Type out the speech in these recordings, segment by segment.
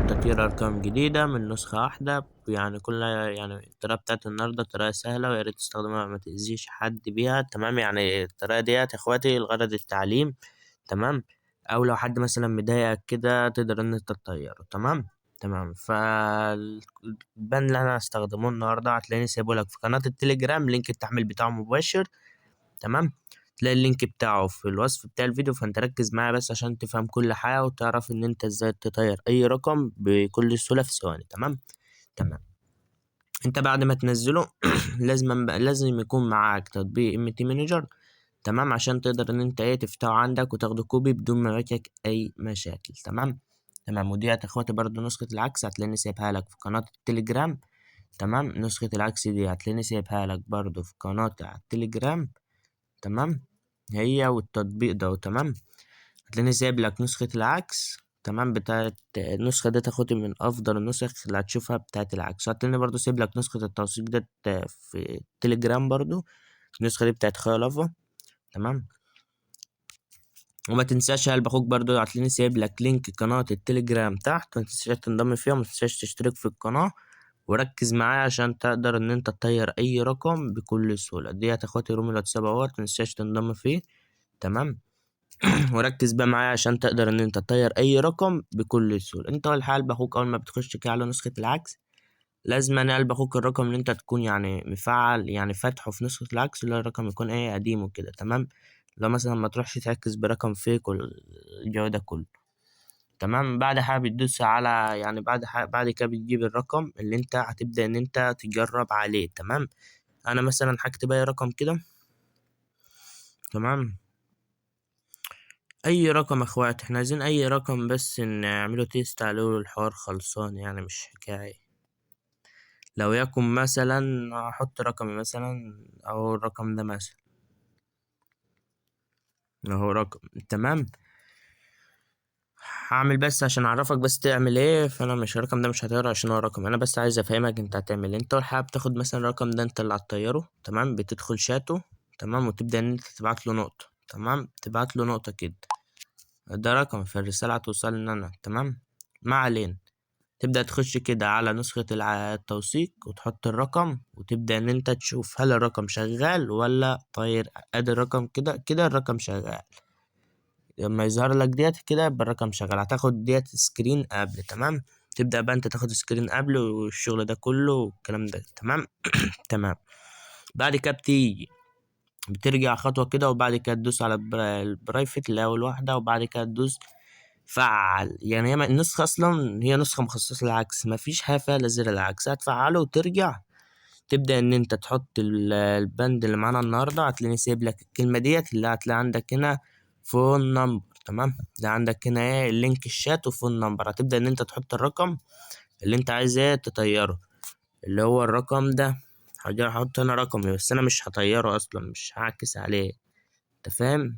تطوير أرقام جديدة من نسخة واحدة، يعني كلها يعني الطريقة بتاعت النهاردة طريقة سهلة، ويا ريت تستخدمها ما تأذيش حد بيها. تمام، يعني الطريقة ديت يا اخواتي الغرض التعليم. تمام، أو لو حد مثلا مضايقك كده تقدر إن أنت تطيره. تمام. فالبان اللي أنا هستخدمه النهاردة هتلاقيني سايبه لك في قناة التليجرام، لينك التحميل بتاعه مباشر. تمام، تلاقي اللينك بتاعه في الوصف بتاع الفيديو، فانت ركز معايا بس عشان تفهم كل حاجة وتعرف ان انت ازاي تطير اي رقم بكل سهولة في ثواني. تمام. انت بعد ما تنزله لازم يكون معاك تطبيق ام تي مانجر. تمام، عشان تقدر ان انت تفتحه عندك وتاخده كوبي بدون ما يواجهك اي مشاكل. تمام. ودي يا اخواتي برضو نسخة العكس هتلاقيني سايبها لك في قناة التليجرام. تمام، نسخة العكس دي هتلاقيني سايبها لك برضو في قناة التليجرام. تمام، هي والتطبيق ده. تمام، هتلاقيني سايب لك نسخة العكس. تمام، بتاعت النسخة دي تاخدي من أفضل النسخ اللي هتشوفها بتاعت العكس. هتلاقيني برضو سايب لك نسخة التوثيق ده في التليجرام برضو، النسخة دي بتاعت خيالافا. تمام، وما تنساش يا قلب أخوك برضو هتلاقيني سايب لك لينك قناة التليجرام تحت، ما تنساش تنضم فيها، وما تنساش تشترك في القناة. وركز معايا عشان تقدر إن أنت تطير أي رقم بكل سهولة. ديت أخواتي رومي الواتساب أهوت، متنساش تنضم فيه. تمام. وركز بقى معايا عشان تقدر ان انت تطير اي رقم بكل سهوله. انت اول حاجه باخوك اول ما بتخش كده على نسخه العكس، لازم انا قلب اخوك الرقم اللي انت تكون يعني مفعل يعني فاتحه في نسخه العكس، اللي هو الرقم يكون قديم وكده. تمام، لو مثلا ما تروحش تركز برقم فيك والجو ده كله. تمام، بعد حاجه بتدوس على يعني بعد كده بتجيب الرقم اللي انت هتبدا ان انت تجرب عليه. تمام، انا مثلا هكتب اي رقم كده. تمام، اي رقم يا اخوات، احنا عايزين اي رقم بس نعمله تيست عليه والحوار خلصان، يعني مش حكاية. لو يكن مثلا احط رقمي مثلا او الرقم ده مثلا اهو رقم. تمام، هعمل بس عشان اعرفك بس تعمل ايه. فانا مش الرقم ده مش هطيره عشان هو رقم، انا بس عايز افهمك انت هتعمل ايه. انت اول حاجه بتاخد مثلا الرقم ده انت اللي هتطيره. تمام، بتدخل شاته. تمام، وتبدا ان انت تبعت له نقطه. تمام، تبعت له نقطه كده، ده رقم في الرساله هتوصلني انا. تمام، ما علينا. تبدأ تخش كده على نسخة التوثيق وتحط الرقم، وتبدأ إن أنت تشوف هل الرقم شغال ولا طاير. أدي الرقم كده الرقم شغال. لما يظهر لك ديت كده يبقى الرقم شغال. هتاخد ديت سكرين قبل. تمام، تبدأ بقى أنت تاخد سكرين قبل والشغل ده كله والكلام ده. تمام. تمام، بعد كده بترجع خطوة كده، وبعد كده تدوس على البرايفت اللي هي أول واحدة، وبعد كده تدوس فعل. يعني هي النسخة أصلا هي نسخة مخصصة للعكس، مفيش حاجة فيها إلا زر العكس. هتفعله وترجع تبدأ إن أنت تحط البند اللي معانا النهاردة. هتلاقيني سايب لك الكلمة ديت اللي هتلاقي عندك هنا فون نمبر. تمام، ده عندك هنا اللينك الشات وفون نمبر. هتبدأ إن أنت تحط الرقم اللي أنت عايز تطيره، اللي هو الرقم ده. هحط هنا رقمي بس أنا مش هطيره أصلا، مش هعكس عليه. أنت فاهم؟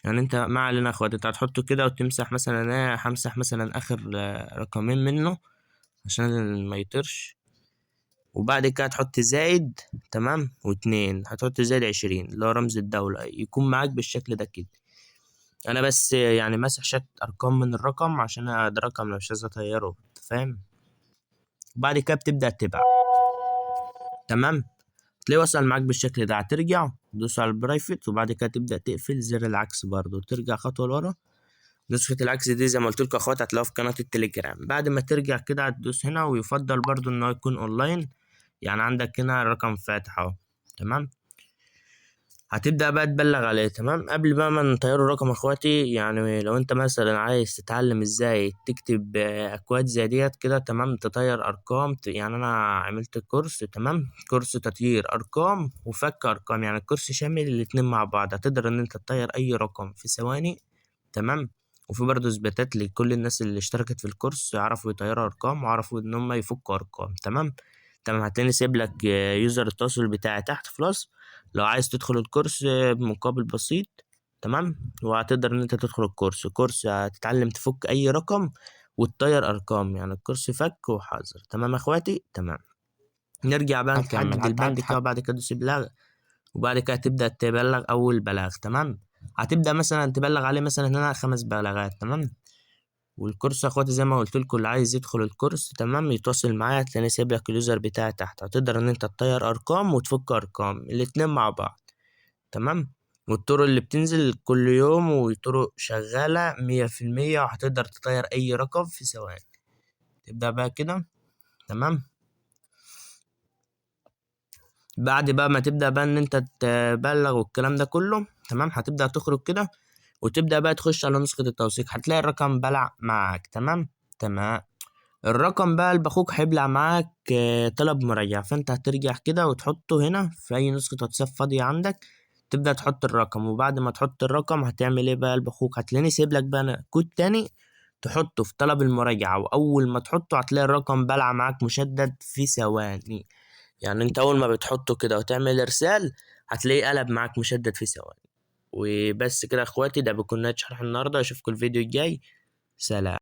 يعني انت ما علينا يا اخوات، انت هتحطه كده وتمسح مثلا. انا همسح مثلا اخر رقمين منه عشان ما يطيرش. وبعد كده هتحط زائد. تمام، واتنين هتحط زائد 20 اللي هو رمز الدولة، يكون معاك بالشكل ده كده. انا بس يعني مسح شوية ارقام من الرقم عشان ده رقم لو مش عايز اطيره. انت فاهم؟ وبعد كده بتبدأ تبع. تمام، تلاقيه وصل معاك بالشكل ده. هترجع تدوس على البرايفت، وبعد كده تبدأ تقفل زر العكس برضه وترجع خطوة لورا. نسخة العكس دي زي ما قلت لكم يا اخوات هتلاقوها في قناة التليجرام. بعد ما ترجع كده هتدوس هنا، ويفضل برضو ان هو يكون اونلاين، يعني عندك هنا الرقم فاتح اهو. تمام، هتبدأ بقى تبلغ عليه. تمام، قبل بقى ما نطيروا الرقم يا اخواتي، يعني لو انت مثلا عايز تتعلم ازاي تكتب اكواد زي ديت كده، تمام، تطير ارقام، يعني انا عملت كورس. تمام، كورس تطيير ارقام وفك ارقام، يعني الكورس شامل الاتنين مع بعض. هتقدر ان انت تطير اي رقم في ثواني. تمام، وفي برضه اثباتات لكل الناس اللي اشتركت في الكورس يعرفوا يطيروا ارقام وعرفوا ان هم يفكوا ارقام. تمام، هتلاقيني سايب لك يوزر التواصل بتاعي تحت في الوصف لو عايز تدخل الكورس بمقابل بسيط. تمام، وهتقدر ان انت تدخل كورس هتتعلم تفك اي رقم وتطير ارقام، يعني الكورس فك وحاضر. تمام يا اخواتي. تمام، نرجع بقى نكمل. تحدد البند كده، وبعد كده تدوس بلاغ، وبعد كده تبدأ تبلغ أول بلاغ. تمام، هتبدأ مثلا تبلغ عليه مثلا هنا 5 بلاغات. تمام، والكورس يا اخواتي زي ما قلت لكم، اللي عايز يدخل الكورس تمام يتواصل معايا، هتلاقيني سايب لك اليوزر بتاعي تحت، هتقدر ان انت تطير ارقام وتفك ارقام الاتنين مع بعض. تمام. والطرق اللي بتنزل كل يوم وطرق شغالة 100%، وهتقدر تطير اي رقم في ثواني. تبدأ بقى كده. تمام. بعد بقى ما تبدأ بقى ان انت تبلغ والكلام ده كله تمام، هتبدأ تخرج كده وتبدأ بقى تخش على نسخة التوثيق، هتلاقي الرقم بلع معاك. تمام. تمام. الرقم بقى اللي باخوك هيبلع معاك طلب مراجعة، فانت هترجع كده وتحطه هنا في اي نسخة واتساب فاضية عندك، تبدأ تحط الرقم. وبعد ما تحط الرقم هتعمل ايه بقى باخوك، هتلاقيني سيب لك بقى كود تاني تحطه في طلب المراجعة، واول ما تحطه هتلاقي الرقم بلع معاك مشدد في ثواني. يعني انت اول ما بتحطه كده وتعمل ارسال هتلاقيه قلب معاك مشدد في ثواني. وبس كده يا اخواتي، ده بيكون نهاية شرح النهارده، اشوفكم الفيديو الجاي. سلام.